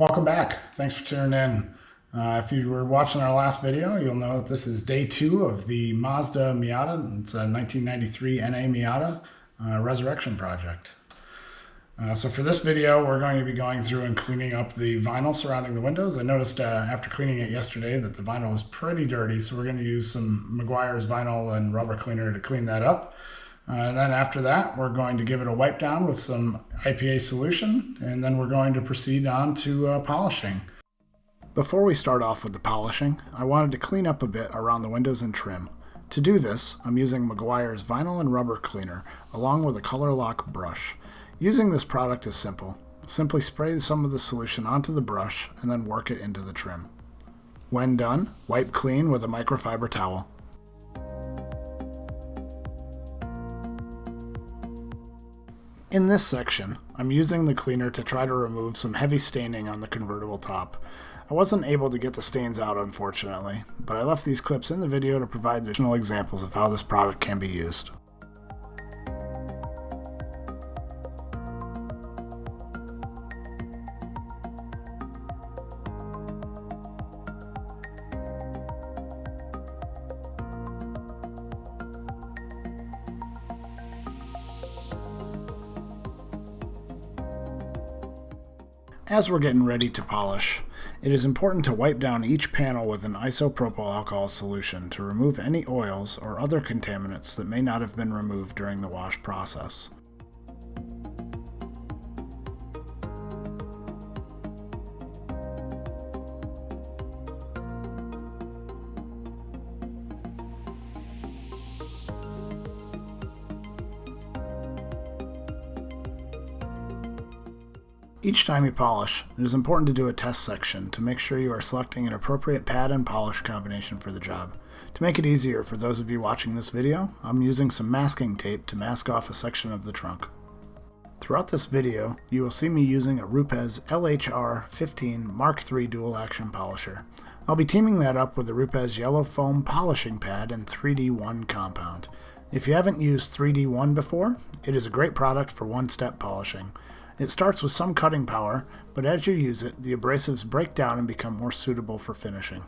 Welcome back. Thanks for tuning in. If you were watching our last video, you'll know that this is day 2 of the Mazda Miata. It's a 1993 NA Miata resurrection project. So for this video, we're going to be going through and cleaning up the vinyl surrounding the windows. I noticed after cleaning it yesterday that the vinyl was pretty dirty, so we're going to use some Meguiar's vinyl and rubber cleaner to clean that up. And then after that, we're going to give it a wipe down with some IPA solution, and then we're going to proceed on to polishing. Before we start off with the polishing, I wanted to clean up a bit around the windows and trim. To do this, I'm using Meguiar's vinyl and rubber cleaner, along with a color lock brush. Using this product is simple. Simply spray some of the solution onto the brush and then work it into the trim. When done, wipe clean with a microfiber towel. In this section, I'm using the cleaner to try to remove some heavy staining on the convertible top. I wasn't able to get the stains out, unfortunately, but I left these clips in the video to provide additional examples of how this product can be used. As we're getting ready to polish, it is important to wipe down each panel with an isopropyl alcohol solution to remove any oils or other contaminants that may not have been removed during the wash process. Each time you polish, it is important to do a test section to make sure you are selecting an appropriate pad and polish combination for the job. To make it easier for those of you watching this video, I'm using some masking tape to mask off a section of the trunk. Throughout this video, you will see me using a Rupes LHR15 Mark III dual action polisher. I'll be teaming that up with the Rupes Yellow Foam polishing pad and 3D1 compound. If you haven't used 3D1 before, it is a great product for one-step polishing. It starts with some cutting power, but as you use it, the abrasives break down and become more suitable for finishing.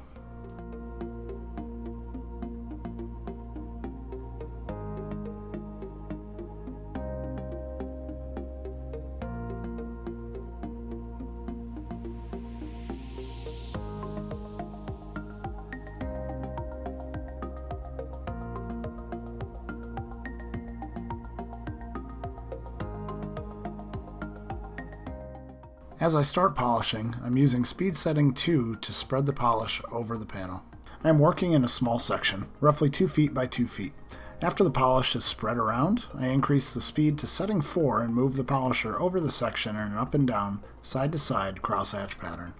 As I start polishing, I'm using speed setting 2 to spread the polish over the panel. I am working in a small section, roughly 2 feet by 2 feet. After the polish is spread around, I increase the speed to setting 4 and move the polisher over the section in an up and down, side to side crosshatch pattern.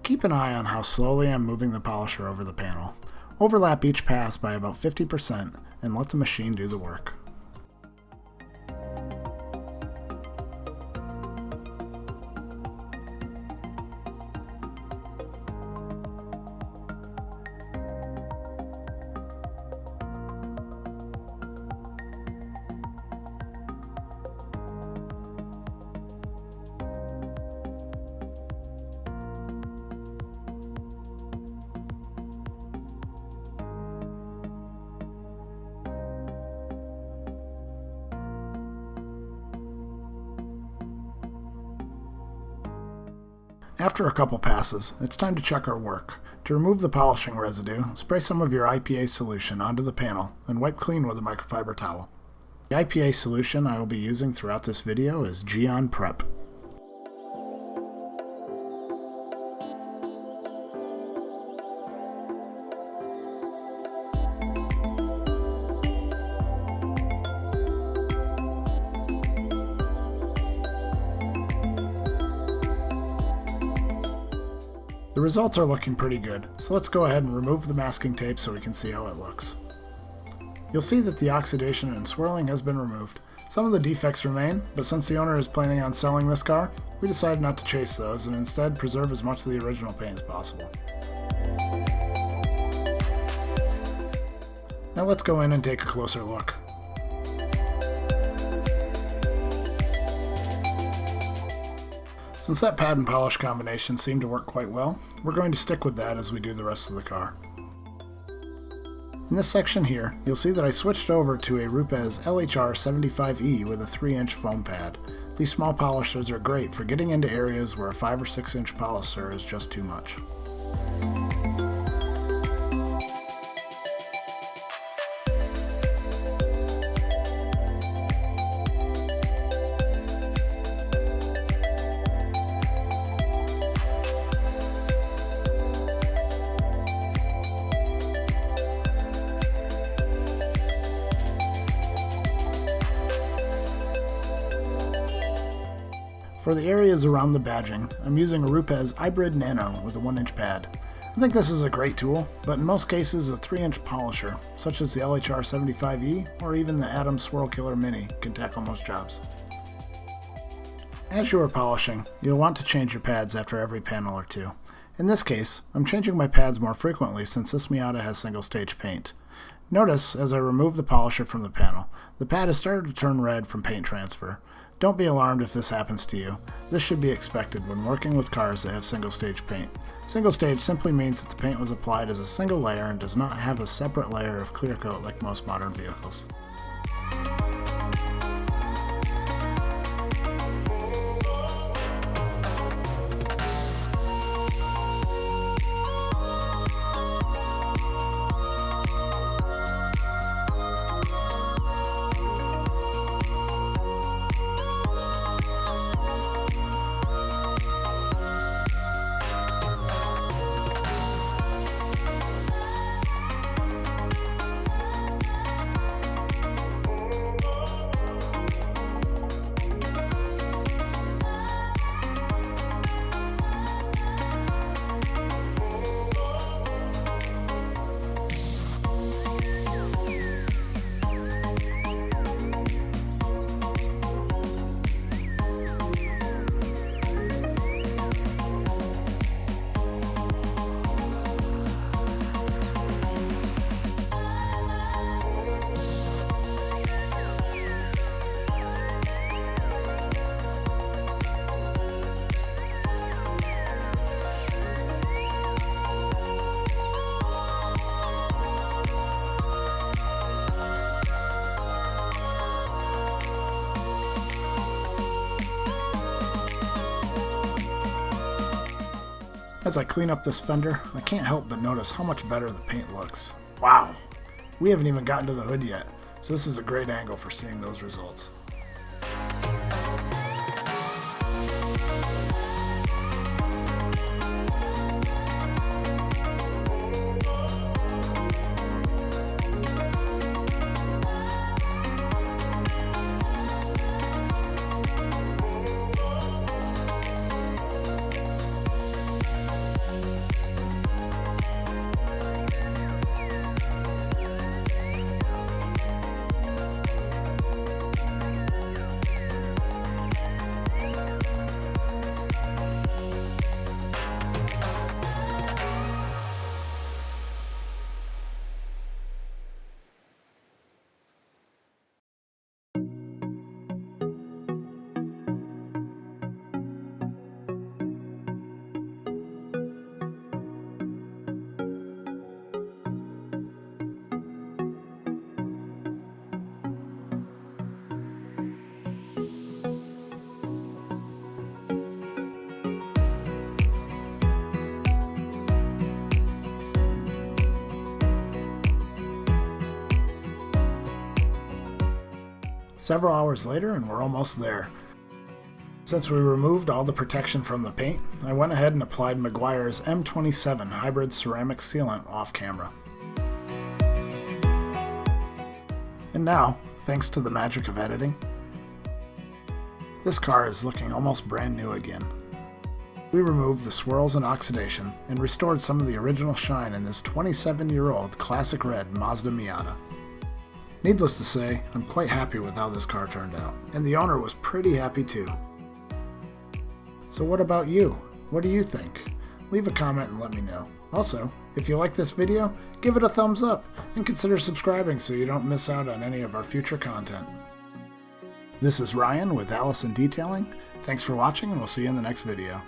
Keep an eye on how slowly I'm moving the polisher over the panel. Overlap each pass by about 50% and let the machine do the work. After a couple passes, it's time to check our work. To remove the polishing residue, spray some of your IPA solution onto the panel and wipe clean with a microfiber towel. The IPA solution I will be using throughout this video is Geon Prep. The results are looking pretty good, so let's go ahead and remove the masking tape so we can see how it looks. You'll see that the oxidation and swirling has been removed. Some of the defects remain, but since the owner is planning on selling this car, we decided not to chase those and instead preserve as much of the original paint as possible. Now let's go in and take a closer look. Since that pad and polish combination seemed to work quite well, we're going to stick with that as we do the rest of the car. In this section here, you'll see that I switched over to a Rupes LHR 75E with a 3-inch foam pad. These small polishers are great for getting into areas where a 5 or 6 inch polisher is just too much. For the areas around the badging, I'm using a Rupes Hybrid Nano with a 1-inch pad. I think this is a great tool, but in most cases a 3-inch polisher, such as the LHR 75E or even the Atom Swirl Killer Mini, can tackle most jobs. As you are polishing, you'll want to change your pads after every panel or two. In this case, I'm changing my pads more frequently since this Miata has single-stage paint. Notice, as I remove the polisher from the panel, the pad has started to turn red from paint transfer. Don't be alarmed if this happens to you. This should be expected when working with cars that have single-stage paint. Single-stage simply means that the paint was applied as a single layer and does not have a separate layer of clear coat like most modern vehicles. As I clean up this fender, I can't help but notice how much better the paint looks. Wow! We haven't even gotten to the hood yet, so this is a great angle for seeing those results. Several hours later and we're almost there. Since we removed all the protection from the paint, I went ahead and applied Meguiar's M27 hybrid ceramic sealant off camera. And now, thanks to the magic of editing, this car is looking almost brand new again. We removed the swirls and oxidation and restored some of the original shine in this 27-year-old classic red Mazda Miata. Needless to say, I'm quite happy with how this car turned out, and the owner was pretty happy too. So what about you? What do you think? Leave a comment and let me know. Also, if you like this video, give it a thumbs up and consider subscribing so you don't miss out on any of our future content. This is Ryan with Allison Detailing, Thanks for watching, and we'll see you in the next video.